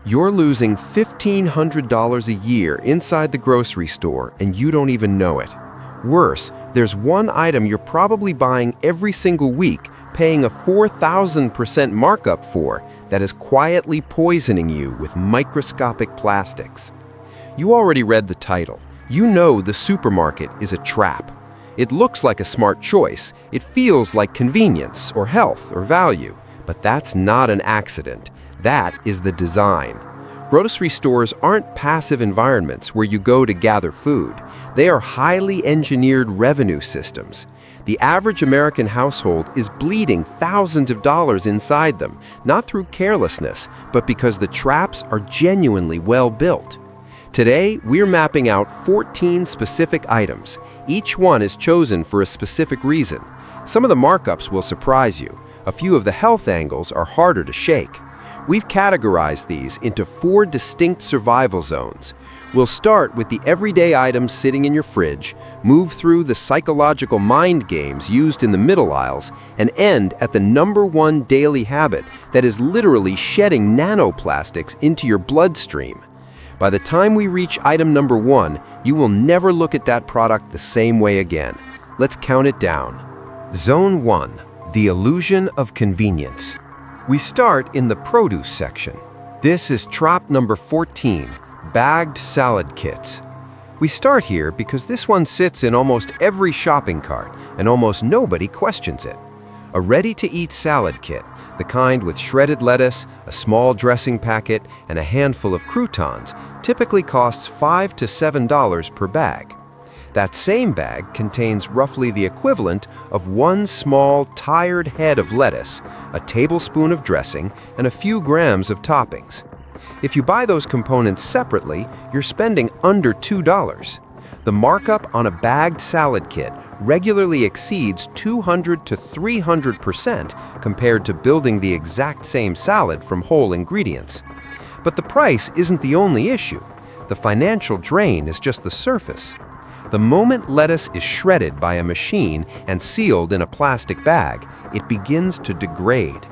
You're losing $1,500 a year inside the grocery store and you don't even know it. Worse, there's one item you're probably buying every single week, paying a 4,000% markup for, that is quietly poisoning you with microscopic plastics. You already read the title. You know the supermarket is a trap. It looks like a smart choice. It feels like convenience or health or value. But that's not an accident. That is the design. Grocery stores aren't passive environments where you go to gather food. They are highly engineered revenue systems. The average American household is bleeding thousands of dollars inside them, not through carelessness, but because the traps are genuinely well built. Today, we're mapping out 14 specific items. Each one is chosen for a specific reason. Some of the markups will surprise you. A few of the health angles are harder to shake. We've categorized these into 4 distinct survival zones. We'll start with the everyday items sitting in your fridge, move through the psychological mind games used in the middle aisles, and end at the #1 daily habit that is literally shedding nanoplastics into your bloodstream. By the time we reach item number 1, you will never look at that product the same way again. Let's count it down. Zone 1. The illusion of convenience. We start in the produce section. This is trap number 14, bagged salad kits. We start here because this one sits in almost every shopping cart and almost nobody questions it. A ready-to-eat salad kit, the kind with shredded lettuce, a small dressing packet, and a handful of croutons, typically costs $5 to $7 per bag. That same bag contains roughly the equivalent of one small, tired head of lettuce, a tablespoon of dressing, and a few grams of toppings. If you buy those components separately, you're spending under $2. The markup on a bagged salad kit regularly exceeds 200 to 300% compared to building the exact same salad from whole ingredients. But the price isn't the only issue. The financial drain is just the surface. The moment lettuce is shredded by a machine and sealed in a plastic bag, it begins to degrade.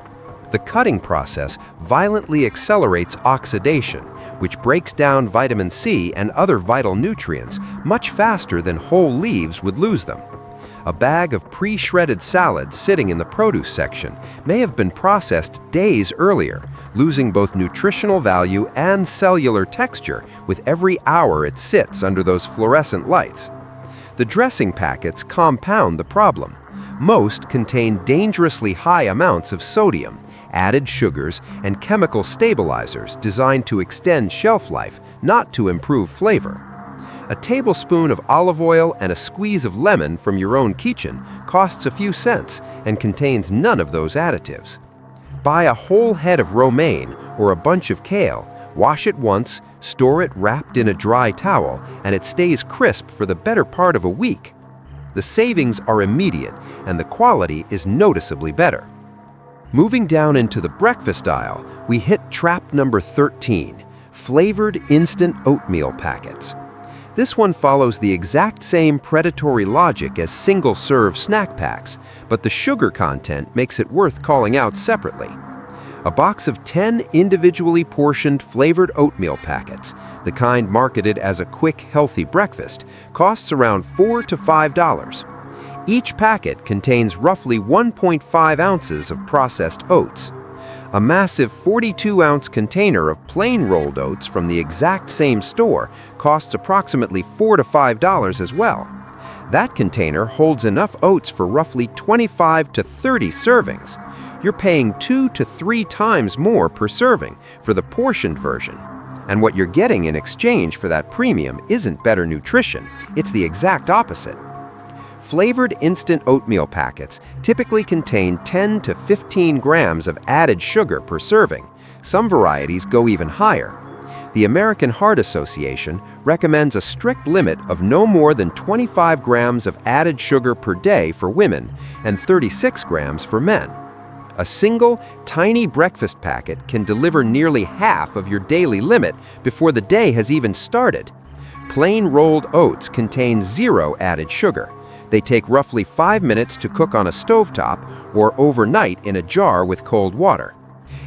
The cutting process violently accelerates oxidation, which breaks down vitamin C and other vital nutrients much faster than whole leaves would lose them. A bag of pre-shredded salad sitting in the produce section may have been processed days earlier, losing both nutritional value and cellular texture with every hour it sits under those fluorescent lights. The dressing packets compound the problem. Most contain dangerously high amounts of sodium, added sugars, and chemical stabilizers designed to extend shelf life, not to improve flavor. A tablespoon of olive oil and a squeeze of lemon from your own kitchen costs a few cents and contains none of those additives. Buy a whole head of romaine or a bunch of kale, wash it once, store it wrapped in a dry towel, and it stays crisp for the better part of a week. The savings are immediate and the quality is noticeably better. Moving down into the breakfast aisle, we hit trap number 13, flavored instant oatmeal packets. This one follows the exact same predatory logic as single-serve snack packs, but the sugar content makes it worth calling out separately. A box of 10 individually portioned flavored oatmeal packets, the kind marketed as a quick, healthy breakfast, costs around $4 to $5. Each packet contains roughly 1.5 ounces of processed oats. A massive 42-ounce container of plain rolled oats from the exact same store costs approximately $4 to $5 as well. That container holds enough oats for roughly 25 to 30 servings. You're paying 2 to 3 times more per serving for the portioned version. And what you're getting in exchange for that premium isn't better nutrition, it's the exact opposite. Flavored instant oatmeal packets typically contain 10 to 15 grams of added sugar per serving. Some varieties go even higher. The American Heart Association recommends a strict limit of no more than 25 grams of added sugar per day for women and 36 grams for men. A single, tiny breakfast packet can deliver nearly half of your daily limit before the day has even started. Plain rolled oats contain 0 added sugar. They take roughly 5 minutes to cook on a stovetop or overnight in a jar with cold water.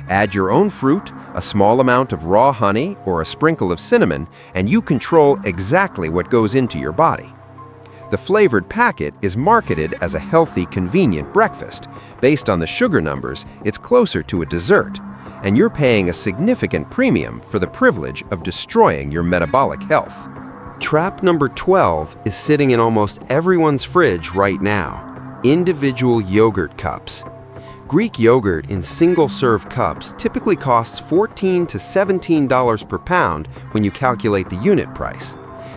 Add your own fruit, a small amount of raw honey, or a sprinkle of cinnamon, and you control exactly what goes into your body. The flavored packet is marketed as a healthy, convenient breakfast. Based on the sugar numbers, it's closer to a dessert, and you're paying a significant premium for the privilege of destroying your metabolic health. Trap number 12 is sitting in almost everyone's fridge right now: individual yogurt cups. Greek yogurt in single-serve cups typically costs $14 to $17 per pound when you calculate the unit price.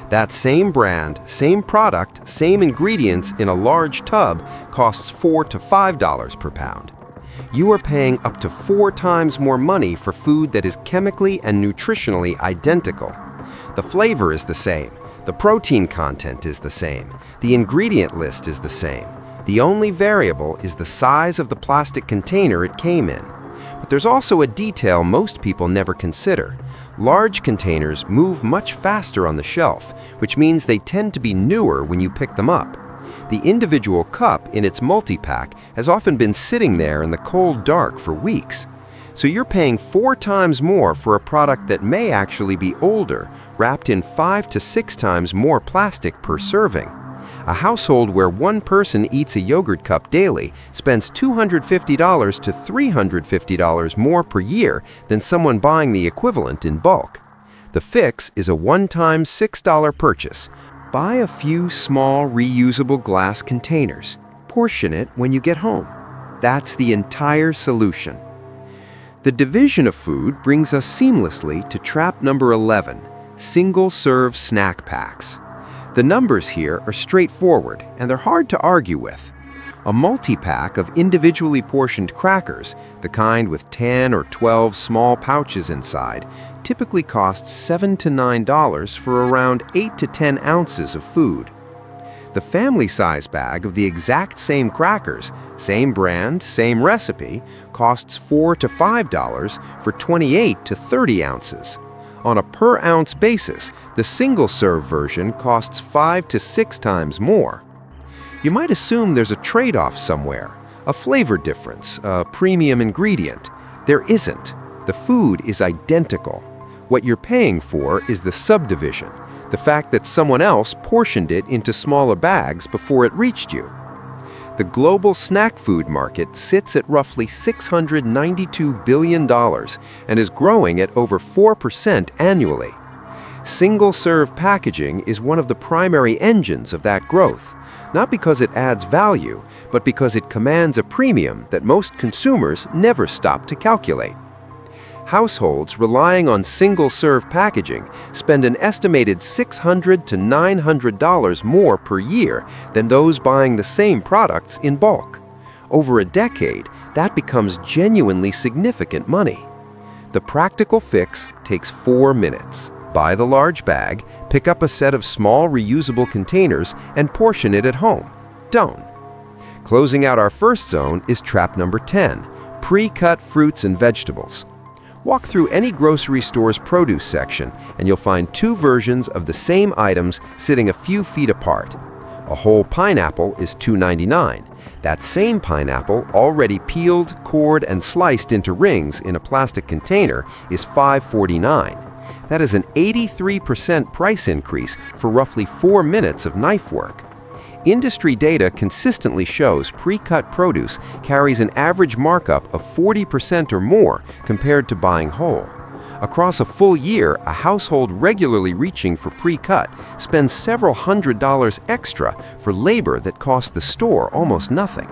That same brand, same product, same ingredients in a large tub costs $4 to $5 per pound. You are paying up to 4 times more money for food that is chemically and nutritionally identical. The flavor is the same, the protein content is the same, the ingredient list is the same. The only variable is the size of the plastic container it came in. But there's also a detail most people never consider. Large containers move much faster on the shelf, which means they tend to be newer when you pick them up. The individual cup in its multi-pack has often been sitting there in the cold dark for weeks. So you're paying 4 times more for a product that may actually be older, wrapped in 5 to 6 times more plastic per serving. A household where one person eats a yogurt cup daily spends $250 to $350 more per year than someone buying the equivalent in bulk. The fix is a one-time $6 purchase. Buy a few small reusable glass containers. Portion it when you get home. That's the entire solution. The division of food brings us seamlessly to trap number 11, single-serve snack packs. The numbers here are straightforward, and they're hard to argue with. A multi-pack of individually portioned crackers, the kind with 10 or 12 small pouches inside, typically costs $7 to $9 for around 8 to 10 ounces of food. The family-size bag of the exact same crackers, same brand, same recipe, costs $4 to $5 for 28 to 30 ounces. On a per-ounce basis, the single-serve version costs 5 to 6 times more. You might assume there's a trade-off somewhere, a flavor difference, a premium ingredient. There isn't. The food is identical. What you're paying for is the subdivision, the fact that someone else portioned it into smaller bags before it reached you. The global snack food market sits at roughly $692 billion and is growing at over 4% annually. Single-serve packaging is one of the primary engines of that growth, not because it adds value, but because it commands a premium that most consumers never stop to calculate. Households relying on single-serve packaging spend an estimated $600 to $900 more per year than those buying the same products in bulk. Over a decade, that becomes genuinely significant money. The practical fix takes 4 minutes. Buy the large bag, pick up a set of small reusable containers, and portion it at home. Done. Closing out our first zone is trap number 10, pre-cut fruits and vegetables. Walk through any grocery store's produce section and you'll find 2 versions of the same items sitting a few feet apart. A whole pineapple is $2.99. That same pineapple, already peeled, cored, and sliced into rings in a plastic container, is $5.49. That is an 83% price increase for roughly 4 minutes of knife work. Industry data consistently shows pre-cut produce carries an average markup of 40% or more compared to buying whole. Across a full year, a household regularly reaching for pre-cut spends several $100s extra for labor that costs the store almost nothing.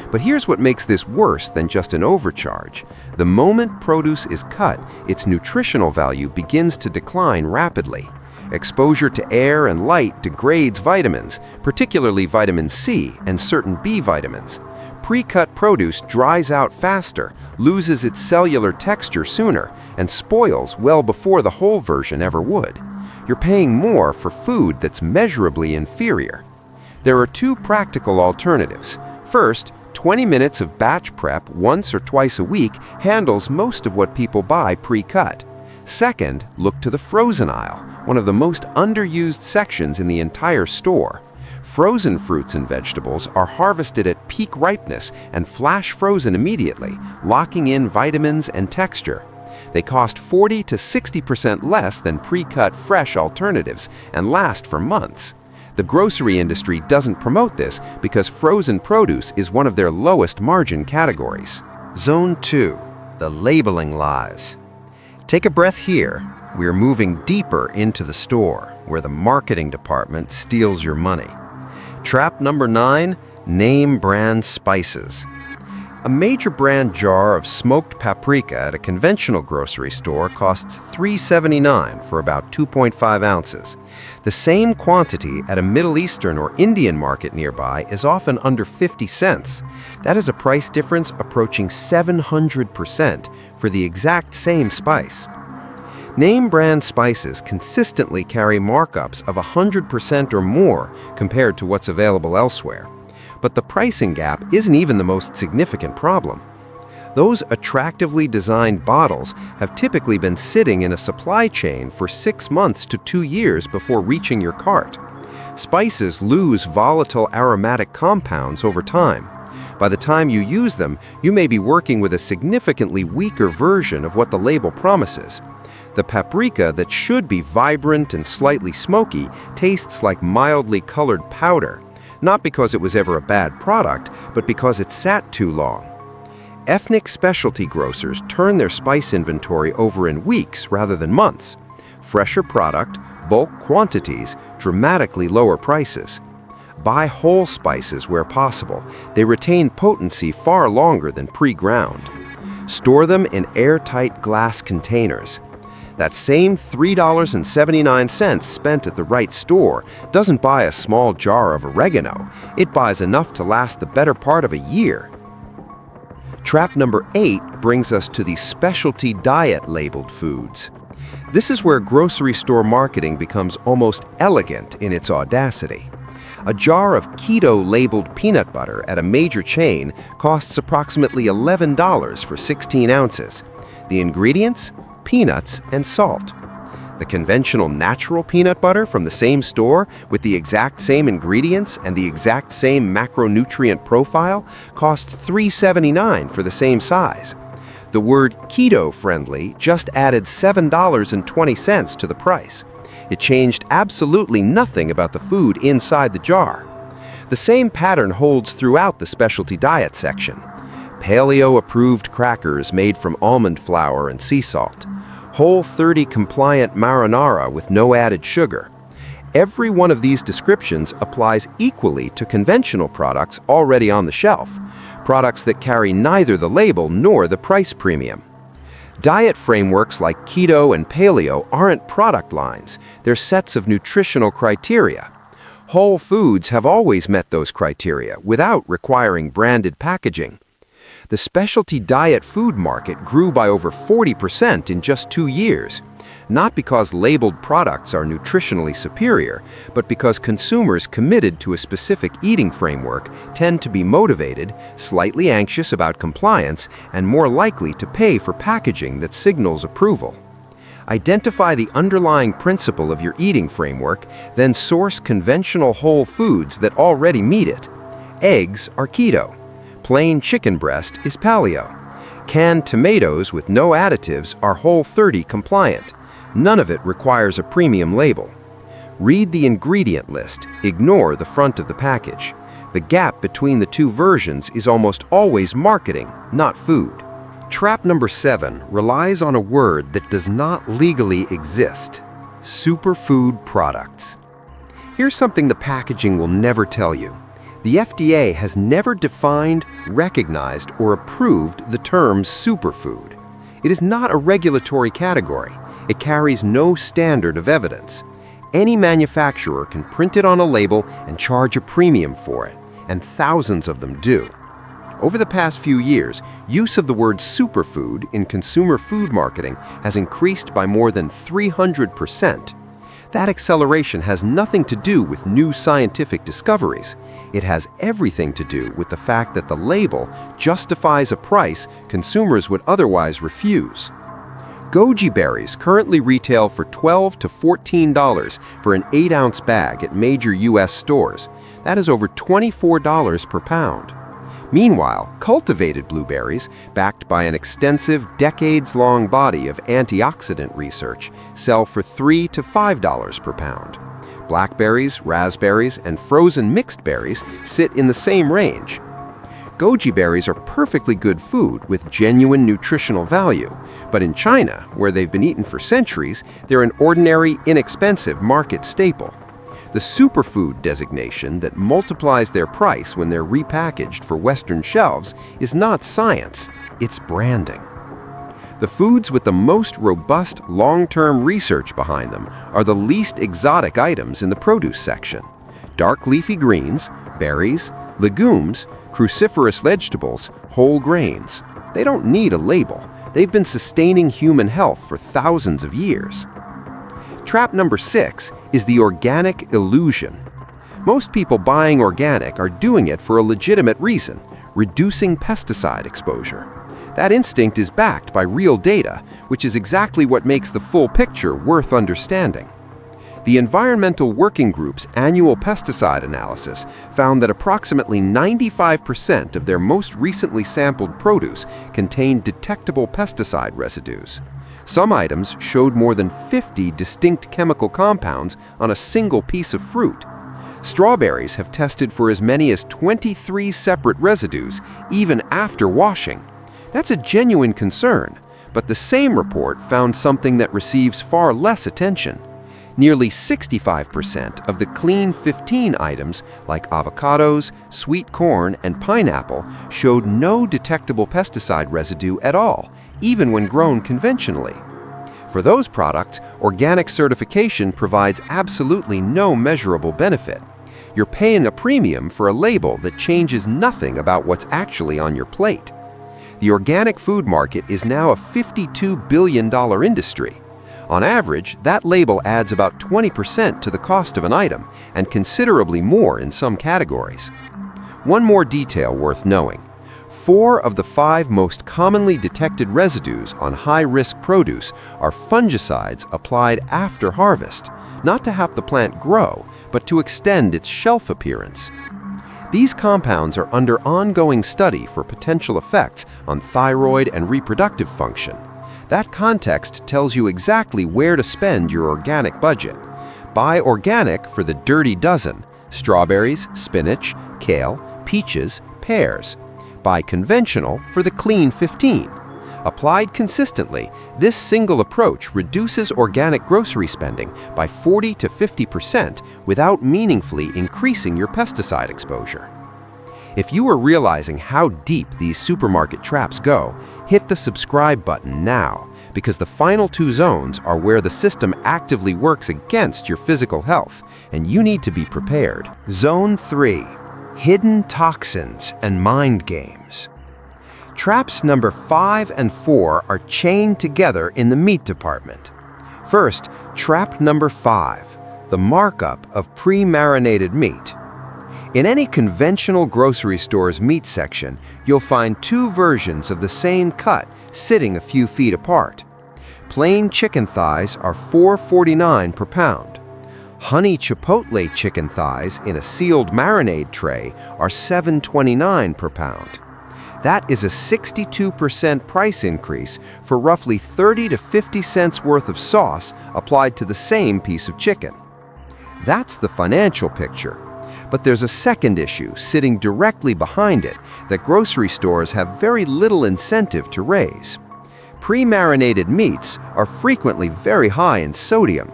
But here's what makes this worse than just an overcharge. The moment produce is cut, its nutritional value begins to decline rapidly. Exposure to air and light degrades vitamins, particularly vitamin C and certain B vitamins. Pre-cut produce dries out faster, loses its cellular texture sooner, and spoils well before the whole version ever would. You're paying more for food that's measurably inferior. There are 2 practical alternatives. First, 20 minutes of batch prep once or twice a week handles most of what people buy pre-cut. Second, look to the frozen aisle, one of the most underused sections in the entire store. Frozen fruits and vegetables are harvested at peak ripeness and flash frozen immediately, locking in vitamins and texture. They cost 40 to 60% less than pre-cut fresh alternatives and last for months. The grocery industry doesn't promote this because frozen produce is one of their lowest margin categories. Zone 2. The labeling lies. Take a breath here. We're moving deeper into the store, where the marketing department steals your money. Trap number 9, name brand spices. A major brand jar of smoked paprika at a conventional grocery store costs $3.79 for about 2.5 ounces. The same quantity at a Middle Eastern or Indian market nearby is often under 50 cents. That is a price difference approaching 700% for the exact same spice. Name brand spices consistently carry markups of 100% or more compared to what's available elsewhere. But the pricing gap isn't even the most significant problem. Those attractively designed bottles have typically been sitting in a supply chain for 6 months to 2 years before reaching your cart. Spices lose volatile aromatic compounds over time. By the time you use them, you may be working with a significantly weaker version of what the label promises. The paprika that should be vibrant and slightly smoky tastes like mildly colored powder, not because it was ever a bad product, but because it sat too long. Ethnic specialty grocers turn their spice inventory over in weeks rather than months. Fresher product, bulk quantities, dramatically lower prices. Buy whole spices where possible. They retain potency far longer than pre-ground. Store them in airtight glass containers. That same $3.79 spent at the right store doesn't buy a small jar of oregano. It buys enough to last the better part of a year. Trap number 8 brings us to the specialty diet labeled foods. This is where grocery store marketing becomes almost elegant in its audacity. A jar of Keto labeled peanut butter at a major chain costs approximately $11 for 16 ounces. The ingredients? Peanuts and salt. The conventional natural peanut butter from the same store with the exact same ingredients and the exact same macronutrient profile costs $3.79 for the same size. The word keto-friendly just added $7.20 to the price. It changed absolutely nothing about the food inside the jar. The same pattern holds throughout the specialty diet section. Paleo-approved crackers made from almond flour and sea salt. Whole30 compliant marinara with no added sugar. Every one of these descriptions applies equally to conventional products already on the shelf, products that carry neither the label nor the price premium. Diet frameworks like keto and paleo aren't product lines, they're sets of nutritional criteria. Whole foods have always met those criteria without requiring branded packaging. The specialty diet food market grew by over 40% in just 2 years, not because labeled products are nutritionally superior, but because consumers committed to a specific eating framework tend to be motivated, slightly anxious about compliance, and more likely to pay for packaging that signals approval. Identify the underlying principle of your eating framework, then source conventional whole foods that already meet it. Eggs are keto. Plain chicken breast is paleo. Canned tomatoes with no additives are Whole30 compliant. None of it requires a premium label. Read the ingredient list, ignore the front of the package. The gap between the two versions is almost always marketing, not food. Trap number 7 relies on a word that does not legally exist: superfood products. Here's something the packaging will never tell you. The FDA has never defined, recognized, or approved the term superfood. It is not a regulatory category. It carries no standard of evidence. Any manufacturer can print it on a label and charge a premium for it, and thousands of them do. Over the past few years, use of the word superfood in consumer food marketing has increased by more than 300%. That acceleration has nothing to do with new scientific discoveries. It has everything to do with the fact that the label justifies a price consumers would otherwise refuse. Goji berries currently retail for $12 to $14 for an 8-ounce bag at major U.S. stores. That is over $24 per pound. Meanwhile, cultivated blueberries, backed by an extensive, decades-long body of antioxidant research, sell for $3 to $5 per pound. Blackberries, raspberries, and frozen mixed berries sit in the same range. Goji berries are perfectly good food with genuine nutritional value, but in China, where they've been eaten for centuries, they're an ordinary, inexpensive market staple. The superfood designation that multiplies their price when they're repackaged for Western shelves is not science, it's branding. The foods with the most robust long-term research behind them are the least exotic items in the produce section. Dark leafy greens, berries, legumes, cruciferous vegetables, whole grains. They don't need a label. They've been sustaining human health for thousands of years. Trap number 6 is the organic illusion. Most people buying organic are doing it for a legitimate reason, reducing pesticide exposure. That instinct is backed by real data, which is exactly what makes the full picture worth understanding. The Environmental Working Group's annual pesticide analysis found that approximately 95% of their most recently sampled produce contained detectable pesticide residues. Some items showed more than 50 distinct chemical compounds on a single piece of fruit. Strawberries have tested for as many as 23 separate residues, even after washing. That's a genuine concern, but the same report found something that receives far less attention. Nearly 65% of the clean 15 items, like avocados, sweet corn, and pineapple, showed no detectable pesticide residue at all, even when grown conventionally. For those products, organic certification provides absolutely no measurable benefit. You're paying a premium for a label that changes nothing about what's actually on your plate. The organic food market is now a $52 billion industry. On average, that label adds about 20% to the cost of an item, and considerably more in some categories. One more detail worth knowing. 4 of the 5 most commonly detected residues on high-risk produce are fungicides applied after harvest, not to help the plant grow, but to extend its shelf appearance. These compounds are under ongoing study for potential effects on thyroid and reproductive function. That context tells you exactly where to spend your organic budget. Buy organic for the dirty dozen: strawberries, spinach, kale, peaches, pears. Buy conventional for the clean 15. Applied consistently, this single approach reduces organic grocery spending by 40 to 50% without meaningfully increasing your pesticide exposure. If you are realizing how deep these supermarket traps go, hit the subscribe button now, because the final 2 zones are where the system actively works against your physical health, and you need to be prepared. Zone 3: Hidden toxins and mind games. Traps number 5 and 4 are chained together in the meat department. First, trap number 5, the markup of pre-marinated meat. In any conventional grocery store's meat section, you'll find 2 versions of the same cut sitting a few feet apart. Plain chicken thighs are $4.49 per pound. Honey chipotle chicken thighs in a sealed marinade tray are $7.29 per pound. That is a 62% price increase for roughly 30 to 50 cents worth of sauce applied to the same piece of chicken. That's the financial picture. But there's a second issue sitting directly behind it that grocery stores have very little incentive to raise. Pre-marinated meats are frequently very high in sodium.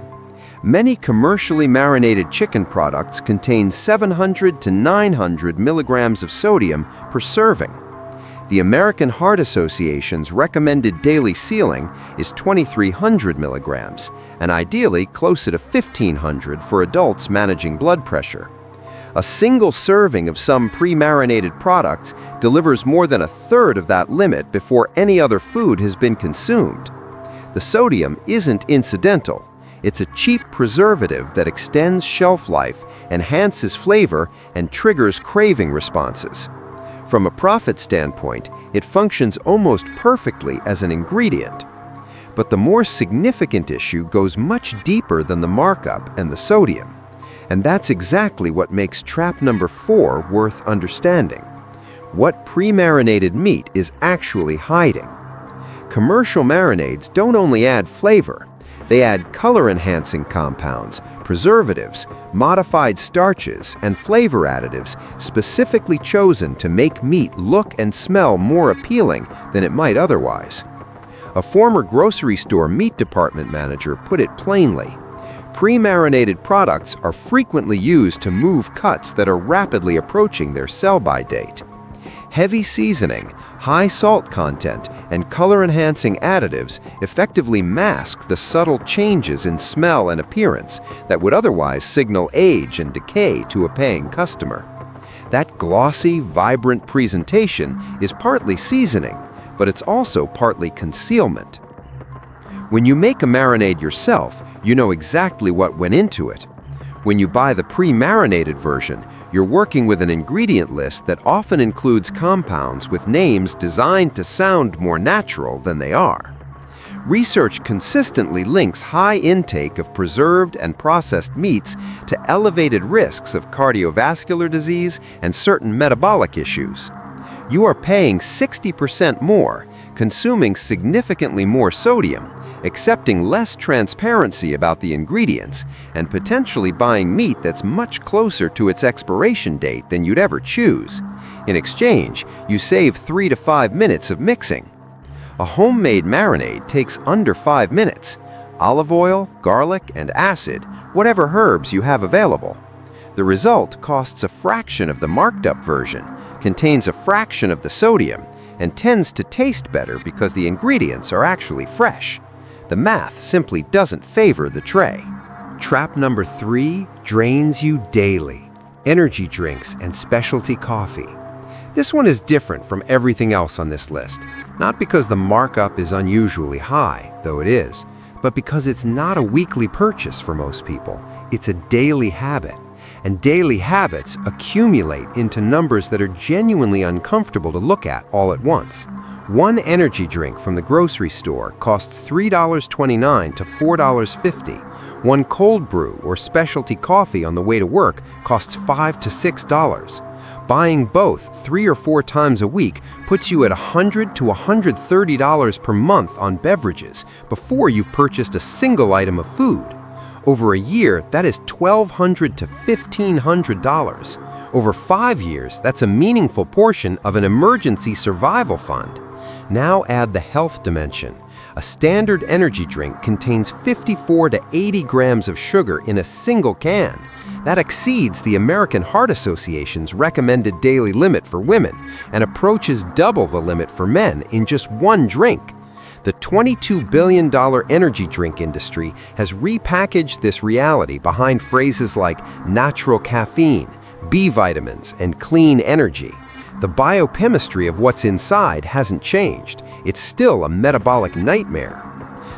Many commercially marinated chicken products contain 700 to 900 milligrams of sodium per serving. The American Heart Association's recommended daily ceiling is 2,300 milligrams, and ideally closer to 1,500 for adults managing blood pressure. A single serving of some pre-marinated products delivers more than a third of that limit before any other food has been consumed. The sodium isn't incidental. It's a cheap preservative that extends shelf life, enhances flavor, and triggers craving responses. From a profit standpoint, it functions almost perfectly as an ingredient. But the more significant issue goes much deeper than the markup and the sodium. And that's exactly what makes trap number 4 worth understanding. What pre-marinated meat is actually hiding. Commercial marinades don't only add flavor, they add color-enhancing compounds, preservatives, modified starches, and flavor additives specifically chosen to make meat look and smell more appealing than it might otherwise. A former grocery store meat department manager put it plainly: pre-marinated products are frequently used to move cuts that are rapidly approaching their sell-by date. Heavy seasoning, high salt content, and color-enhancing additives effectively mask the subtle changes in smell and appearance that would otherwise signal age and decay to a paying customer. That glossy, vibrant presentation is partly seasoning, but it's also partly concealment. When you make a marinade yourself, you know exactly what went into it. When you buy the pre-marinated version, you're working with an ingredient list that often includes compounds with names designed to sound more natural than they are. Research consistently links high intake of preserved and processed meats to elevated risks of cardiovascular disease and certain metabolic issues. You are paying 60% more, consuming significantly more sodium, accepting less transparency about the ingredients, and potentially buying meat that's much closer to its expiration date than you'd ever choose. In exchange, you save 3 to 5 minutes of mixing. A homemade marinade takes under 5 minutes. Olive oil, garlic, and acid, whatever herbs you have available. The result costs a fraction of the marked up version, contains a fraction of the sodium, and tends to taste better because the ingredients are actually fresh. The math simply doesn't favor the tray. Trap number 3 drains you daily: energy drinks and specialty coffee. This one is different from everything else on this list, not because the markup is unusually high, though it is, but because it's not a weekly purchase for most people. It's a daily habit. And daily habits accumulate into numbers that are genuinely uncomfortable to look at all at once. One energy drink from the grocery store costs $3.29 to $4.50. One cold brew or specialty coffee on the way to work costs $5 to $6. Buying both 3 or 4 times a week puts you at $100 to $130 per month on beverages before you've purchased a single item of food. Over a year, that is $1,200 to $1,500. Over 5 years, that's a meaningful portion of an emergency survival fund. Now add the health dimension. A standard energy drink contains 54 to 80 grams of sugar in a single can. That exceeds the American Heart Association's recommended daily limit for women and approaches double the limit for men in just one drink. The $22 billion energy drink industry has repackaged this reality behind phrases like natural caffeine, B vitamins, and clean energy. The biochemistry of what's inside hasn't changed. It's still a metabolic nightmare.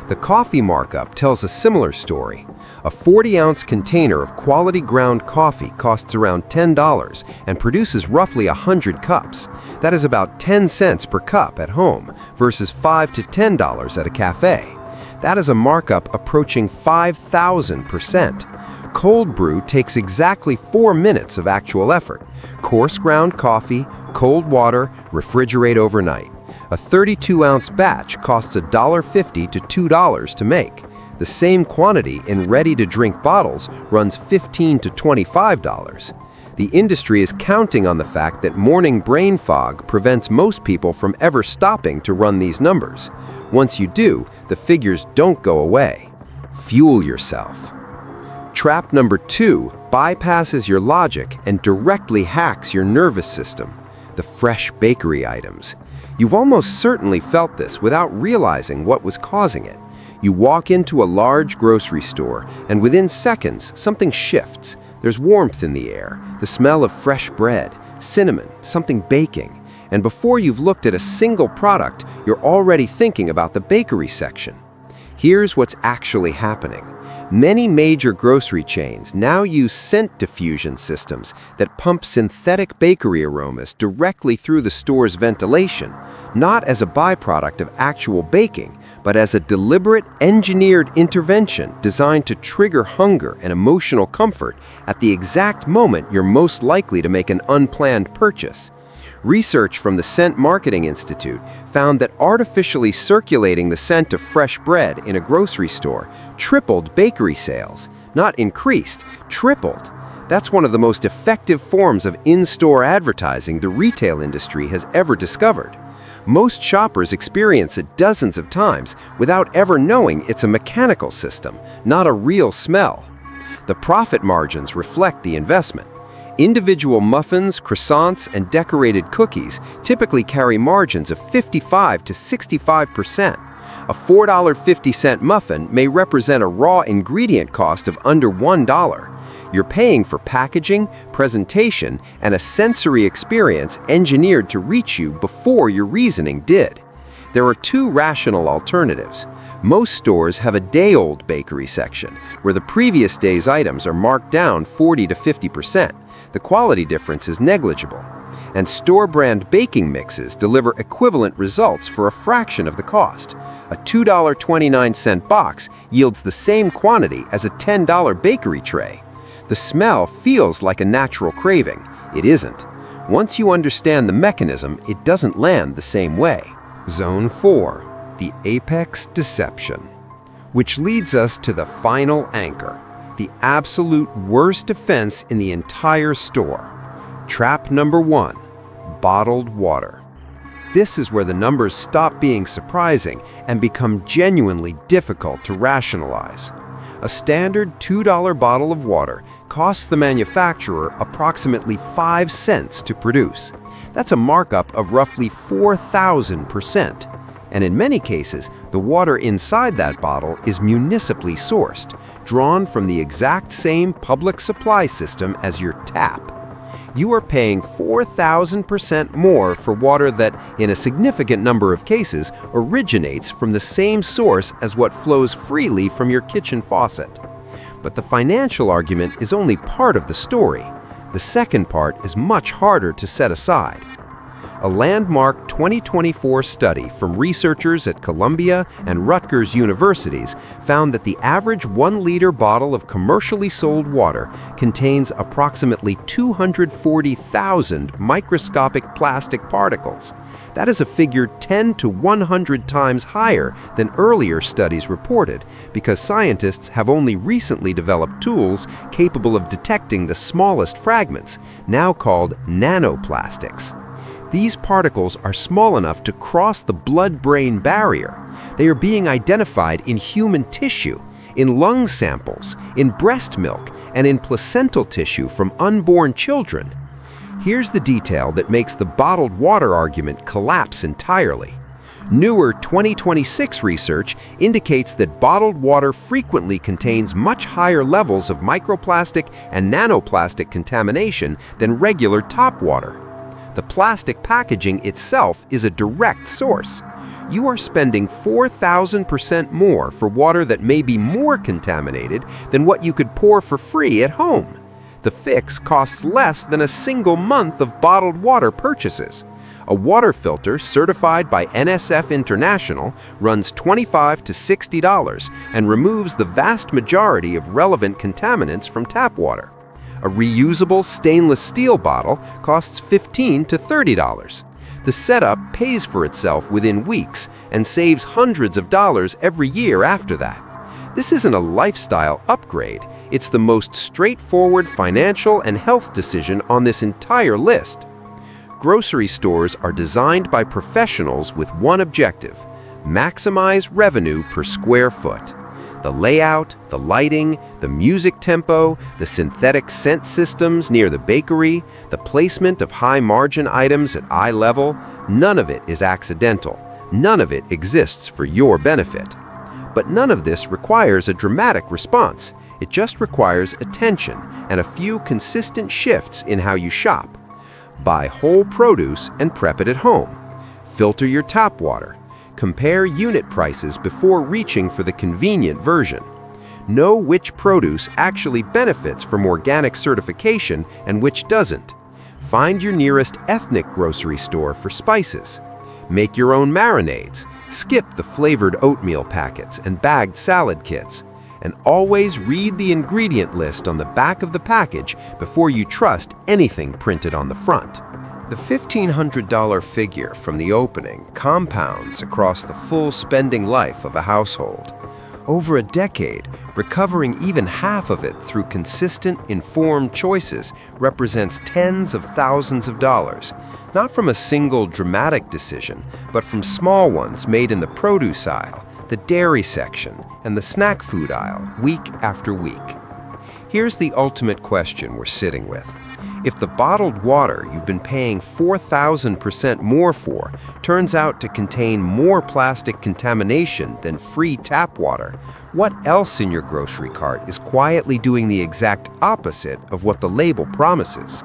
The coffee markup tells a similar story. A 40-ounce container of quality ground coffee costs around $10 and produces roughly 100 cups. That is about 10 cents per cup at home versus $5 to $10 at a cafe. That is a markup approaching 5,000%. Cold brew takes exactly 4 minutes of actual effort. Coarse ground coffee, cold water, refrigerate overnight. A 32-ounce batch costs $1.50 to $2 to make. The same quantity in ready-to-drink bottles runs $15 to $25. The industry is counting on the fact that morning brain fog prevents most people from ever stopping to run these numbers. Once you do, the figures don't go away. Fuel yourself. Trap number 2 bypasses your logic and directly hacks your nervous system: the fresh bakery items. You've almost certainly felt this without realizing what was causing it. You walk into a large grocery store, and within seconds, something shifts. There's warmth in the air, the smell of fresh bread, cinnamon, something baking. And before you've looked at a single product, you're already thinking about the bakery section. Here's what's actually happening. Many major grocery chains now use scent diffusion systems that pump synthetic bakery aromas directly through the store's ventilation, not as a byproduct of actual baking, but as a deliberate, engineered intervention designed to trigger hunger and emotional comfort at the exact moment you're most likely to make an unplanned purchase. Research from the Scent Marketing Institute found that artificially circulating the scent of fresh bread in a grocery store tripled bakery sales. Not increased, tripled. That's one of the most effective forms of in-store advertising the retail industry has ever discovered. Most shoppers experience it dozens of times without ever knowing it's a mechanical system, not a real smell. The profit margins reflect the investment. Individual muffins, croissants, and decorated cookies typically carry margins of 55 to 65%. A $4.50 muffin may represent a raw ingredient cost of under $1. You're paying for packaging, presentation, and a sensory experience engineered to reach you before your reasoning did. There are two rational alternatives. Most stores have a day-old bakery section, where the previous day's items are marked down 40 to 50%. The quality difference is negligible. And store-brand baking mixes deliver equivalent results for a fraction of the cost. A $2.29 box yields the same quantity as a $10 bakery tray. The smell feels like a natural craving. It isn't. Once you understand the mechanism, it doesn't land the same way. Zone 4, the apex deception, which leads us to the final anchor, the absolute worst offense in the entire store. Trap number 1, bottled water. This is where the numbers stop being surprising and become genuinely difficult to rationalize. A standard $2 bottle of water costs the manufacturer approximately 5 cents to produce. That's a markup of roughly 4,000%. And in many cases, the water inside that bottle is municipally sourced, drawn from the exact same public supply system as your tap. You are paying 4,000% more for water that, in a significant number of cases, originates from the same source as what flows freely from your kitchen faucet. But the financial argument is only part of the story. The second part is much harder to set aside. A landmark 2024 study from researchers at Columbia and Rutgers universities found that the average 1-liter bottle of commercially sold water contains approximately 240,000 microscopic plastic particles. That is a figure 10 to 100 times higher than earlier studies reported, because scientists have only recently developed tools capable of detecting the smallest fragments, now called nanoplastics. These particles are small enough to cross the blood-brain barrier. They are being identified in human tissue, in lung samples, in breast milk, and in placental tissue from unborn children. Here's the detail that makes the bottled water argument collapse entirely. Newer 2026 research indicates that bottled water frequently contains much higher levels of microplastic and nanoplastic contamination than regular tap water. The plastic packaging itself is a direct source. You are spending 4,000% more for water that may be more contaminated than what you could pour for free at home. The fix costs less than a single month of bottled water purchases. A water filter certified by NSF International runs $25 to $60 and removes the vast majority of relevant contaminants from tap water. A reusable stainless steel bottle costs $15 to $30. The setup pays for itself within weeks and saves hundreds of dollars every year after that. This isn't a lifestyle upgrade. It's the most straightforward financial and health decision on this entire list. Grocery stores are designed by professionals with one objective: maximize revenue per square foot. The layout, the lighting, the music tempo, the synthetic scent systems near the bakery, the placement of high-margin items at eye level, none of it is accidental. None of it exists for your benefit. But none of this requires a dramatic response. It just requires attention and a few consistent shifts in how you shop. Buy whole produce and prep it at home. Filter your tap water. Compare unit prices before reaching for the convenient version. Know which produce actually benefits from organic certification and which doesn't. Find your nearest ethnic grocery store for spices. Make your own marinades. Skip the flavored oatmeal packets and bagged salad kits. And always read the ingredient list on the back of the package before you trust anything printed on the front. The $1,500 figure from the opening compounds across the full spending life of a household. Over a decade, recovering even half of it through consistent, informed choices represents tens of thousands of dollars, not from a single dramatic decision, but from small ones made in the produce aisle, the dairy section, and the snack food aisle week after week. Here's the ultimate question we're sitting with. If the bottled water you've been paying 4,000% more for turns out to contain more plastic contamination than free tap water, what else in your grocery cart is quietly doing the exact opposite of what the label promises?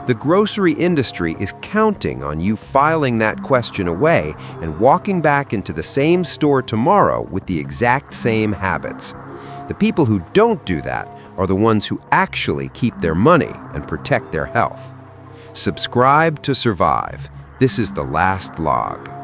The grocery industry is counting on you filing that question away and walking back into the same store tomorrow with the exact same habits. The people who don't do that are the ones who actually keep their money and protect their health. Subscribe to survive. This is the last log.